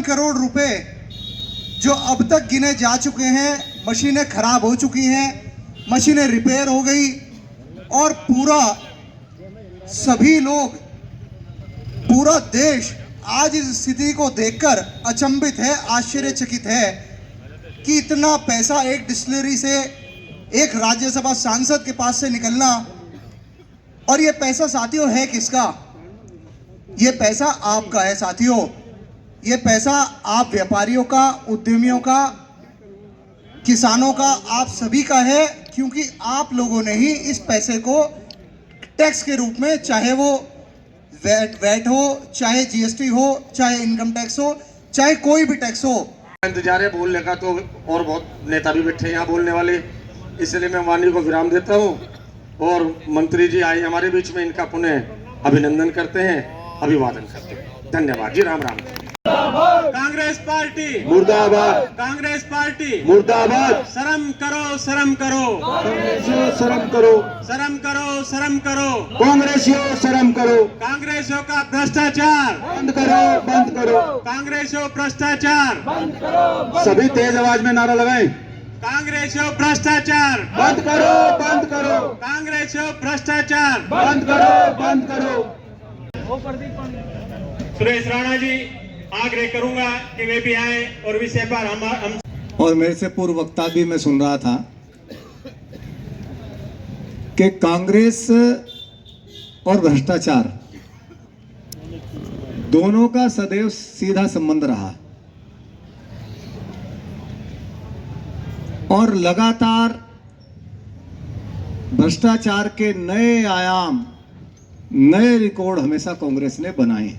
करोड़ रुपए जो अब तक गिने जा चुके हैं, मशीनें खराब हो चुकी हैं, मशीनें रिपेयर हो गई और पूरा सभी लोग, पूरा देश आज इस स्थिति को देखकर अचंभित है, आश्चर्यचकित है कि इतना पैसा एक डिस्टिलरी से, एक राज्यसभा सांसद के पास से निकलना। और ये पैसा साथियों है किसका? ये पैसा आपका है साथियों। ये पैसा आप व्यापारियों का, उद्यमियों का, किसानों का, आप सभी का है, क्योंकि आप लोगों ने ही इस पैसे को टैक्स के रूप में, चाहे वो वैट हो, चाहे जीएसटी हो, चाहे इनकम टैक्स हो, चाहे कोई भी टैक्स हो। इंतजार है बोलने का, तो और बहुत नेता भी बैठे यहाँ बोलने वाले, इसलिए मैं वाणी को विराम देता हूँ और मंत्री जी आए हमारे बीच में, इनका पुनः अभिनंदन करते हैं, अभिवादन करते हैं। धन्यवाद जी। राम राम। कांग्रेस पार्टी मुर्दाबाद, कांग्रेस पार्टी मुर्दाबाद। शर्म करो, शर्म करो, शर्म करो, शर्म करो, शर्म करो। कांग्रेसियों शर्म करो, कांग्रेसियों का भ्रष्टाचार बंद करो, बंद करो, कांग्रेसियों भ्रष्टाचार, सभी तेज आवाज में नारा लगाएं। कांग्रेसियों भ्रष्टाचार, बंद करो, बंद करो, कांग्रेसियों भ्रष्टाचार, बंद करो, बंद करो। सुरेश राणा जी, आग्रह करूंगा कि वे भी आए और विषय पर हम और मेरे से पूर्व वक्ता भी मैं सुन रहा था कि कांग्रेस और भ्रष्टाचार दोनों का सदैव सीधा संबंध रहा और लगातार भ्रष्टाचार के नए आयाम, नए रिकॉर्ड हमेशा कांग्रेस ने बनाए।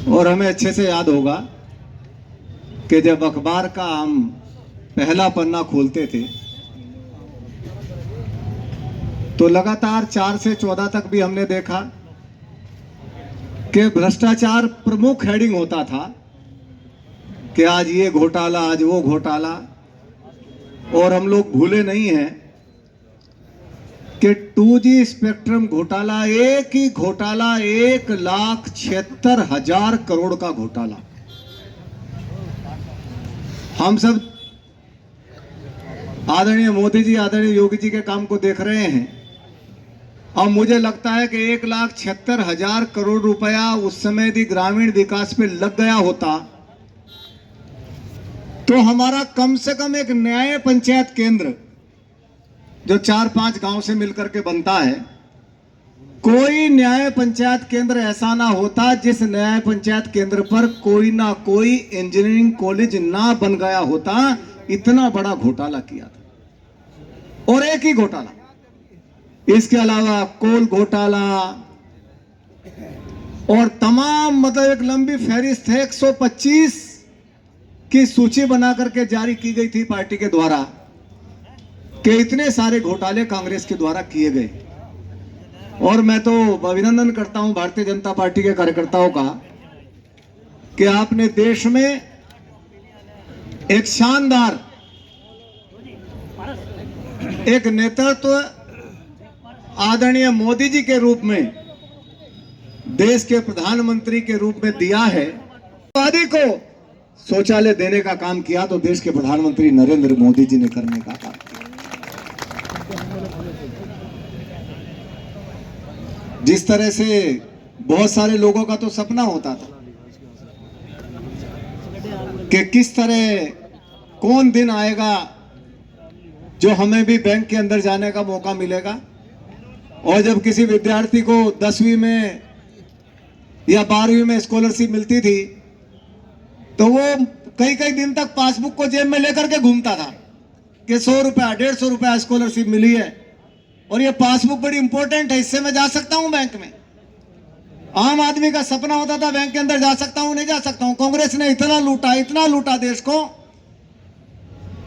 और हमें अच्छे से याद होगा कि जब अखबार का हम पहला पन्ना खोलते थे तो लगातार 4 से 14 तक भी हमने देखा कि भ्रष्टाचार प्रमुख हेडिंग होता था कि आज ये घोटाला, आज वो घोटाला। और हम लोग भूले नहीं हैं कि 2G स्पेक्ट्रम घोटाला, एक ही घोटाला 1,76,000 करोड़ का घोटाला। हम सब आदरणीय मोदी जी, आदरणीय योगी जी के काम को देख रहे हैं। और मुझे लगता है कि 1,76,000 करोड़ रुपया उस समय यदि ग्रामीण विकास पे लग गया होता तो हमारा कम से कम एक न्याय पंचायत केंद्र जो 4-5 गांव से मिलकर के बनता है, कोई न्याय पंचायत केंद्र ऐसा ना होता जिस न्याय पंचायत केंद्र पर कोई ना कोई इंजीनियरिंग कॉलेज ना बन गया होता। इतना बड़ा घोटाला किया था। और एक ही घोटाला, इसके अलावा कोल घोटाला और तमाम, मतलब एक लंबी फहरिस्त है, 125 की सूची बना करके जारी की गई थी पार्टी के द्वारा कि इतने सारे घोटाले कांग्रेस के द्वारा किए गए। और मैं तो अभिनंदन करता हूं भारतीय जनता पार्टी के कार्यकर्ताओं का कि आपने देश में एक शानदार एक नेतृत्व आदरणीय मोदी जी के रूप में, देश के प्रधानमंत्री के रूप में दिया है। आदि को शौचालय देने का काम किया तो देश के प्रधानमंत्री नरेंद्र मोदी जी ने करने का काम किया। जिस तरह से बहुत सारे लोगों का तो सपना होता था कि किस तरह, कौन दिन आएगा जो हमें भी बैंक के अंदर जाने का मौका मिलेगा। और जब किसी विद्यार्थी को 10वीं में या 12वीं में स्कॉलरशिप मिलती थी तो वो कई कई दिन तक पासबुक को जेब में लेकर के घूमता था कि 100 रुपया, 150 रुपया स्कॉलरशिप मिली है और ये पासबुक बड़ी इंपॉर्टेंट है, इससे मैं जा सकता हूं बैंक में। आम आदमी का सपना होता था बैंक के अंदर जा सकता हूं, नहीं जा सकता हूं। कांग्रेस ने इतना लूटा देश को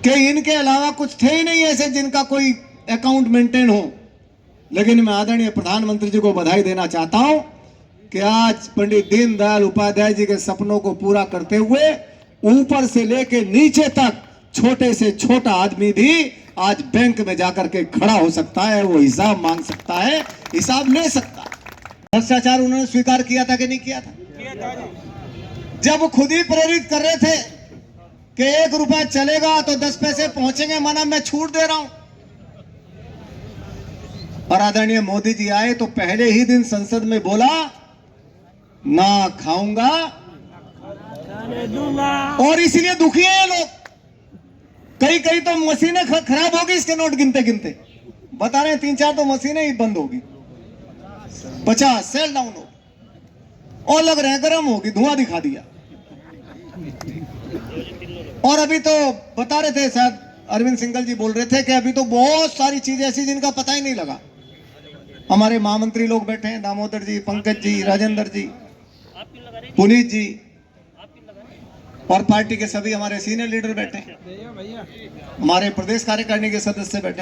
कि इनके अलावा कुछ थे ही नहीं ऐसे जिनका कोई अकाउंट मेंटेन हो। लेकिन मैं आदरणीय प्रधानमंत्री जी को बधाई देना चाहता हूं कि आज पंडित दीनदयाल उपाध्याय जी के सपनों को पूरा करते हुए ऊपर से लेके नीचे तक छोटे से छोटा आदमी भी आज बैंक में जाकर के खड़ा हो सकता है, वो हिसाब मांग सकता है, हिसाब ले सकता है। भ्रष्टाचार उन्होंने स्वीकार किया था कि नहीं किया था? जब खुद ही प्रेरित कर रहे थे कि 1 रुपया चलेगा तो 10 पैसे पहुंचेंगे, माना मैं छूट दे रहा हूं। और आदरणीय मोदी जी आए तो पहले ही दिन संसद में बोला, ना खाऊंगा, और इसीलिए दुखी हैं लोग। कई कई तो मशीनें खराब होगी इसके नोट गिनते गिनते, बता रहे हैं 3-4 तो मशीनें ही बंद होगी, 50 सेल डाउन हो, और लग रहे हैं गर्म होगी, धुआं दिखा दिया। और अभी तो बता रहे थे, शायद अरविंद सिंघल जी बोल रहे थे कि अभी तो बहुत सारी चीजें ऐसी जिनका पता ही नहीं लगा। हमारे महामंत्री लोग बैठे हैं, दामोदर जी, पंकज जी, राजेंद्र जी, पुनीत जी, और पार्टी के सभी हमारे सीनियर लीडर बैठे हैं, हमारे प्रदेश कार्यकारिणी के सदस्य बैठे हैं।